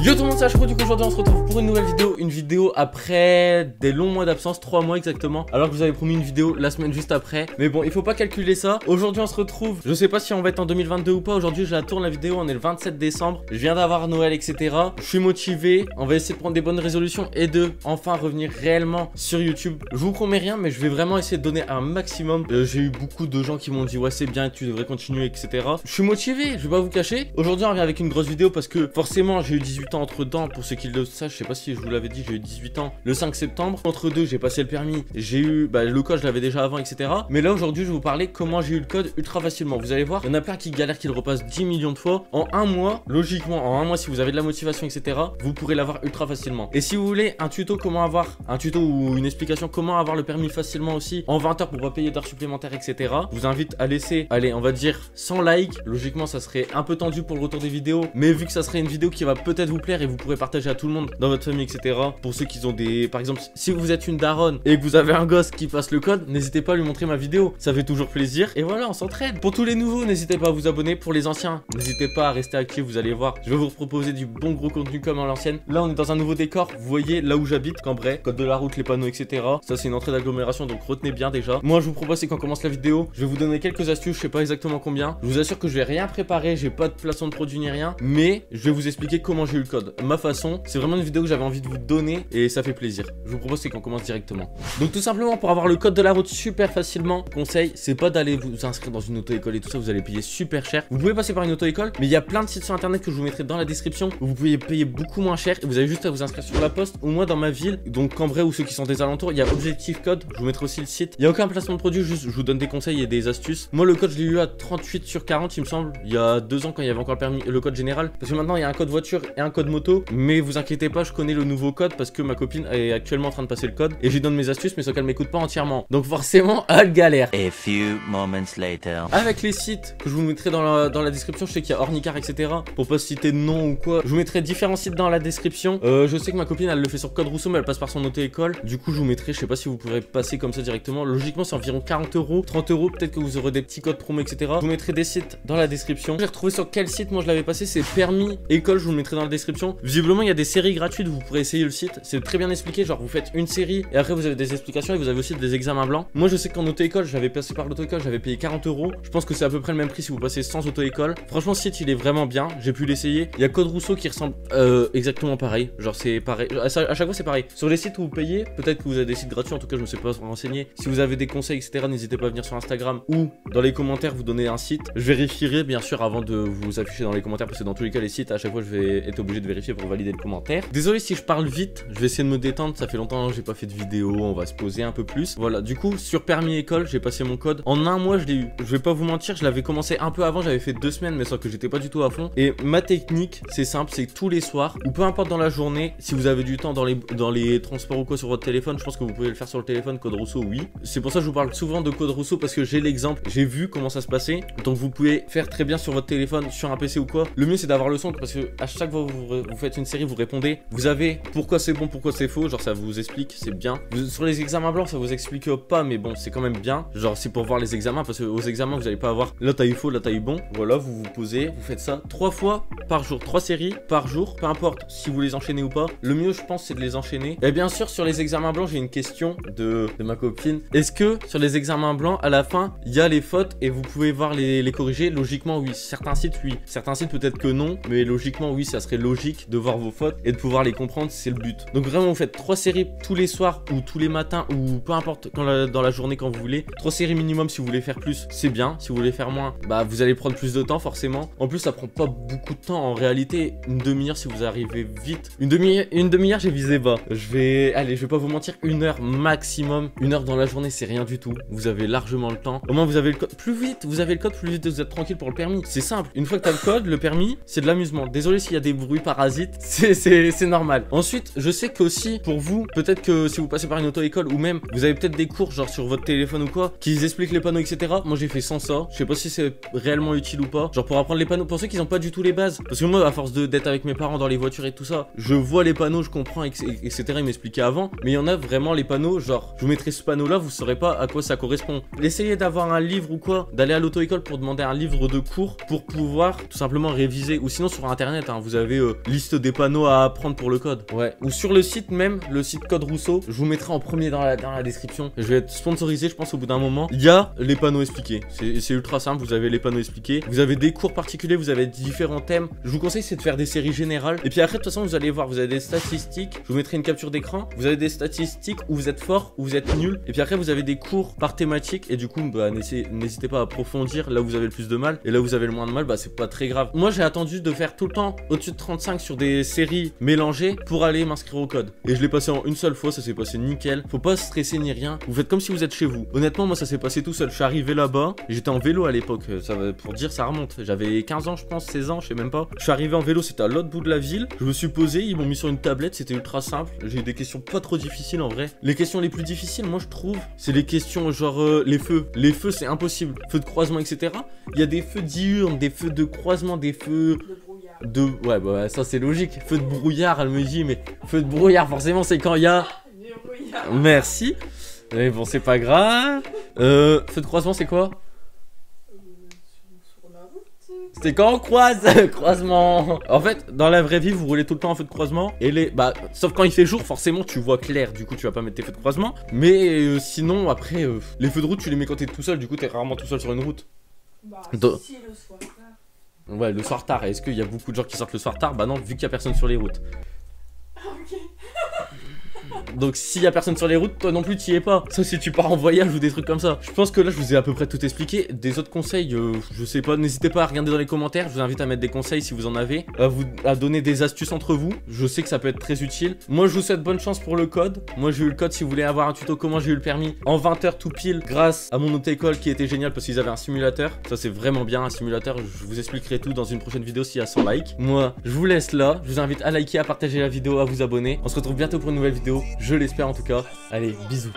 Yo tout le monde, c'est Ashro. Du coup aujourd'hui on se retrouve pour une nouvelle vidéo. Une vidéo après des longs mois d'absence, 3 mois exactement. Alors que je vous avais promis une vidéo la semaine juste après. Mais bon, il faut pas calculer ça. Aujourd'hui on se retrouve, je sais pas si on va être en 2022 ou pas. Aujourd'hui je la tourne la vidéo, on est le 27 décembre. Je viens d'avoir Noël etc. Je suis motivé, on va essayer de prendre des bonnes résolutions et de enfin revenir réellement sur YouTube. Je vous promets rien mais je vais vraiment essayer de donner un maximum. J'ai eu beaucoup de gens qui m'ont dit ouais c'est bien, tu devrais continuer etc. Je suis motivé, je vais pas vous cacher. Aujourd'hui on revient avec une grosse vidéo parce que forcément j'ai eu 18 ans entre temps. Pour ceux qui le savent, je sais pas si je vous l'avais dit, j'ai eu 18 ans le 5 septembre. Entre deux, j'ai passé le permis, j'ai eu le code, je l'avais déjà avant, etc. Mais là aujourd'hui, je vais vous parler comment j'ai eu le code ultra facilement. Vous allez voir, il y en a plein qui galèrent, qui le repassent 10 millions de fois. En un mois, logiquement, en un mois, si vous avez de la motivation, etc., vous pourrez l'avoir ultra facilement. Et si vous voulez un tuto, comment avoir un tuto ou une explication, comment avoir le permis facilement aussi en 20 heures pour pas payer d'heures supplémentaires, etc., je vous invite à laisser, allez, on va dire 100 likes. Logiquement, ça serait un peu tendu pour le retour des vidéos, mais vu que ça serait une vidéo qui va peut-être vous plaire et vous pourrez partager à tout le monde dans votre famille, etc. Pour ceux qui ont des... Par exemple, si vous êtes une daronne et que vous avez un gosse qui passe le code, n'hésitez pas à lui montrer ma vidéo. Ça fait toujours plaisir. Et voilà, on s'entraide. Pour tous les nouveaux, n'hésitez pas à vous abonner. Pour les anciens, n'hésitez pas à rester actifs. Vous allez voir, je vais vous proposer du bon gros contenu comme à l'ancienne. Là, on est dans un nouveau décor. Vous voyez là où j'habite, Cambrai, code de la route, les panneaux, etc. Ça, c'est une entrée d'agglomération, donc retenez bien déjà. Moi, je vous propose, c'est quand commence la vidéo, je vais vous donner quelques astuces. Je sais pas exactement combien. Je vous assure que je vais rien préparer. J'ai pas de placement de produit ni rien. Mais je vais vous expliquer comment j'ai eu le code. Ma façon, c'est vraiment une vidéo que j'avais envie de vous donner et ça fait plaisir. Je vous propose c'est qu'on commence directement. Donc tout simplement pour avoir le code de la route super facilement, conseil, c'est pas d'aller vous inscrire dans une auto-école et tout ça, vous allez payer super cher. Vous pouvez passer par une auto-école, mais il y a plein de sites sur internet que je vous mettrai dans la description où vous pouvez payer beaucoup moins cher et vous avez juste à vous inscrire sur la poste. Ou moi dans ma ville, donc Cambrai ou ceux qui sont des alentours, il y a Objectif Code, je vous mettrai aussi le site. Il n'y a aucun placement de produit, juste je vous donne des conseils et des astuces. Moi le code je l'ai eu à 38 sur 40 il me semble, il y a 2 ans quand il y avait encore le permis, le code général. Parce que maintenant il y a un code voiture et un code moto, mais vous inquiétez pas, je connais le nouveau code parce que ma copine est actuellement en train de passer le code et je lui donne mes astuces mais sauf qu'elle m'écoute pas entièrement, donc forcément elle galère. A few moments later. Avec les sites que je vous mettrai dans la description, je sais qu'il y a Ornicar etc, pour pas citer de nom ou quoi, je vous mettrai différents sites dans la description. Je sais que ma copine elle le fait sur Code Rousseau mais elle passe par son auto-école, du coup je vous mettrai, je sais pas si vous pourrez passer comme ça directement, logiquement c'est environ 40 euros, 30 euros, peut-être que vous aurez des petits codes promo etc. Je vous mettrai des sites dans la description. J'ai retrouvé sur quel site moi je l'avais passé, c'est Permis École, je vous le mettrai dans la description. Visiblement il y a des séries gratuites, vous pourrez essayer le site, c'est très bien expliqué, genre vous faites une série et après vous avez des explications et vous avez aussi des examens blancs. Moi je sais qu'en auto-école, j'avais passé par l'auto-école, j'avais payé 40 euros. Je pense que c'est à peu près le même prix si vous passez sans auto-école. Franchement ce site il est vraiment bien, j'ai pu l'essayer. Il y a Code Rousseau qui ressemble exactement pareil, genre c'est pareil, à chaque fois c'est pareil. Sur les sites où vous payez, peut-être que vous avez des sites gratuits, en tout cas je me sais pas renseigner. Si vous avez des conseils etc, n'hésitez pas à venir sur Instagram ou dans les commentaires vous donner un site. Je vérifierai bien sûr avant de vous afficher dans les commentaires parce que dans tous les cas les sites à chaque fois je vais être obligé de vérifier pour valider le commentaire. Désolé si je parle vite, je vais essayer de me détendre, ça fait longtemps que j'ai pas fait de vidéo, on va se poser un peu plus. Voilà, du coup sur Permis École, j'ai passé mon code. En un mois je l'ai eu. Je vais pas vous mentir, je l'avais commencé un peu avant, j'avais fait 2 semaines mais sauf que j'étais pas du tout à fond. Et ma technique, c'est simple, c'est tous les soirs ou peu importe dans la journée, si vous avez du temps dans les transports ou quoi sur votre téléphone, je pense que vous pouvez le faire sur le téléphone, Code Rousseau, oui. C'est pour ça que je vous parle souvent de Code Rousseau parce que j'ai l'exemple, j'ai vu comment ça se passait. Donc vous pouvez faire très bien sur votre téléphone, sur un PC ou quoi. Le mieux c'est d'avoir le son parce que à chaque fois que vous faites une série, vous répondez, vous avez pourquoi c'est bon, pourquoi c'est faux, genre ça vous explique, c'est bien. Sur les examens blancs, ça vous explique pas, mais bon, c'est quand même bien. Genre c'est pour voir les examens parce que aux examens, vous allez pas avoir là t'as eu faux, là t'as eu bon. Voilà, vous vous posez, vous faites ça 3 fois par jour, 3 séries par jour, peu importe si vous les enchaînez ou pas. Le mieux, je pense, c'est de les enchaîner. Et bien sûr, sur les examens blancs, j'ai une question de ma copine. Est-ce que sur les examens blancs, à la fin, il y a les fautes et vous pouvez voir les corriger? Logiquement, oui. Certains sites, oui. Certains sites, peut-être que non. Mais logiquement, oui, ça serait logique de voir vos fautes et de pouvoir les comprendre, c'est le but. Donc vraiment, vous faites 3 séries tous les soirs ou tous les matins ou peu importe dans la journée quand vous voulez. 3 séries minimum si vous voulez faire plus, c'est bien. Si vous voulez faire moins, bah vous allez prendre plus de temps forcément. En plus, ça prend pas beaucoup de temps. En réalité, une demi-heure si vous arrivez vite. Une demi-heure, j'ai visé bas. Je vais pas vous mentir, 1 heure maximum. 1 heure dans la journée, c'est rien du tout. Vous avez largement le temps. Au moins, vous avez le code plus vite. Vous avez le code plus vite, vous êtes tranquille pour le permis. C'est simple. Une fois que t'as le code, le permis, c'est de l'amusement. Désolé s'il y a des bruits parasites. C'est normal. Ensuite, je sais qu'aussi, pour vous, peut-être que si vous passez par une auto-école ou même, vous avez peut-être des cours, genre sur votre téléphone ou quoi, qui expliquent les panneaux, etc. Moi, j'ai fait sans ça. Je sais pas si c'est réellement utile ou pas. Genre pour apprendre les panneaux, pour ceux qui n'ont pas du tout les bases. Parce que moi, à force d'être avec mes parents dans les voitures et tout ça, je vois les panneaux, je comprends, etc. Ils m'expliquaient avant. Mais il y en a vraiment les panneaux, genre, je vous mettrai ce panneau-là, vous saurez pas à quoi ça correspond. Essayez d'avoir un livre ou quoi, d'aller à l'auto-école pour demander un livre de cours pour pouvoir tout simplement réviser. Ou sinon sur internet, hein, vous avez liste des panneaux à apprendre pour le code. Ouais. Ou sur le site même, le site Code Rousseau, je vous mettrai en premier dans la description. Je vais être sponsorisé, je pense, au bout d'un moment. Il y a les panneaux expliqués. C'est ultra simple, vous avez les panneaux expliqués. Vous avez des cours particuliers, vous avez différents thèmes. Je vous conseille, c'est de faire des séries générales. Et puis après, de toute façon, vous allez voir, vous avez des statistiques. Je vous mettrai une capture d'écran. Vous avez des statistiques où vous êtes fort, où vous êtes nul. Et puis après, vous avez des cours par thématique. Et du coup, bah, n'hésitez pas à approfondir là où vous avez le plus de mal. Et là où vous avez le moins de mal, bah, c'est pas très grave. Moi, j'ai attendu de faire tout le temps au-dessus de 35 sur des séries mélangées pour aller m'inscrire au code. Et je l'ai passé en une seule fois, ça s'est passé nickel. Faut pas stresser ni rien. Vous faites comme si vous êtes chez vous. Honnêtement, moi, ça s'est passé tout seul. Je suis arrivé là-bas. J'étais en vélo à l'époque. Ça va pour dire, ça remonte. J'avais 15 ans, je pense, 16 ans, je sais même pas. Je suis arrivé en vélo, c'était à l'autre bout de la ville. Je me suis posé, ils m'ont mis sur une tablette, c'était ultra simple. J'ai eu des questions pas trop difficiles en vrai. Les questions les plus difficiles, moi je trouve, c'est les questions genre les feux. Les feux, c'est impossible. Feux de croisement, etc. Il y a des feux diurnes, des feux de croisement, des feux ouais, bah ça c'est logique. Feu de brouillard, elle me dit, mais feu de brouillard, forcément, c'est quand il y a. Merci. Mais bon, c'est pas grave. Feu de croisement, c'est quoi? C'est quand on croise. Croisement. En fait, dans la vraie vie, vous roulez tout le temps en feu de croisement. Et sauf quand il fait jour, forcément, tu vois clair. Du coup, tu vas pas mettre tes feux de croisement. Mais sinon, après, les feux de route, tu les mets quand t'es tout seul. Du coup, t'es rarement tout seul sur une route. Bah, si, le soir tard. Ouais, le soir tard. Est-ce qu'il y a beaucoup de gens qui sortent le soir tard? Bah non, vu qu'il y a personne sur les routes. Ok. Donc s'il y a personne sur les routes, toi non plus t'y es pas. Sauf si tu pars en voyage ou des trucs comme ça. Je pense que là je vous ai à peu près tout expliqué. Des autres conseils, je sais pas, n'hésitez pas à regarder dans les commentaires. Je vous invite à mettre des conseils si vous en avez, à donner des astuces entre vous. Je sais que ça peut être très utile. Moi je vous souhaite bonne chance pour le code. Moi j'ai eu le code, si vous voulez avoir un tuto comment j'ai eu le permis en 20 heures tout pile, grâce à mon auto-école qui était génial parce qu'ils avaient un simulateur. Ça c'est vraiment bien un simulateur. Je vous expliquerai tout dans une prochaine vidéo s'il y a 100 likes. Moi je vous laisse là. Je vous invite à liker, à partager la vidéo, à vous abonner. On se retrouve bientôt pour une nouvelle vidéo. Je l'espère en tout cas. Allez, bisous.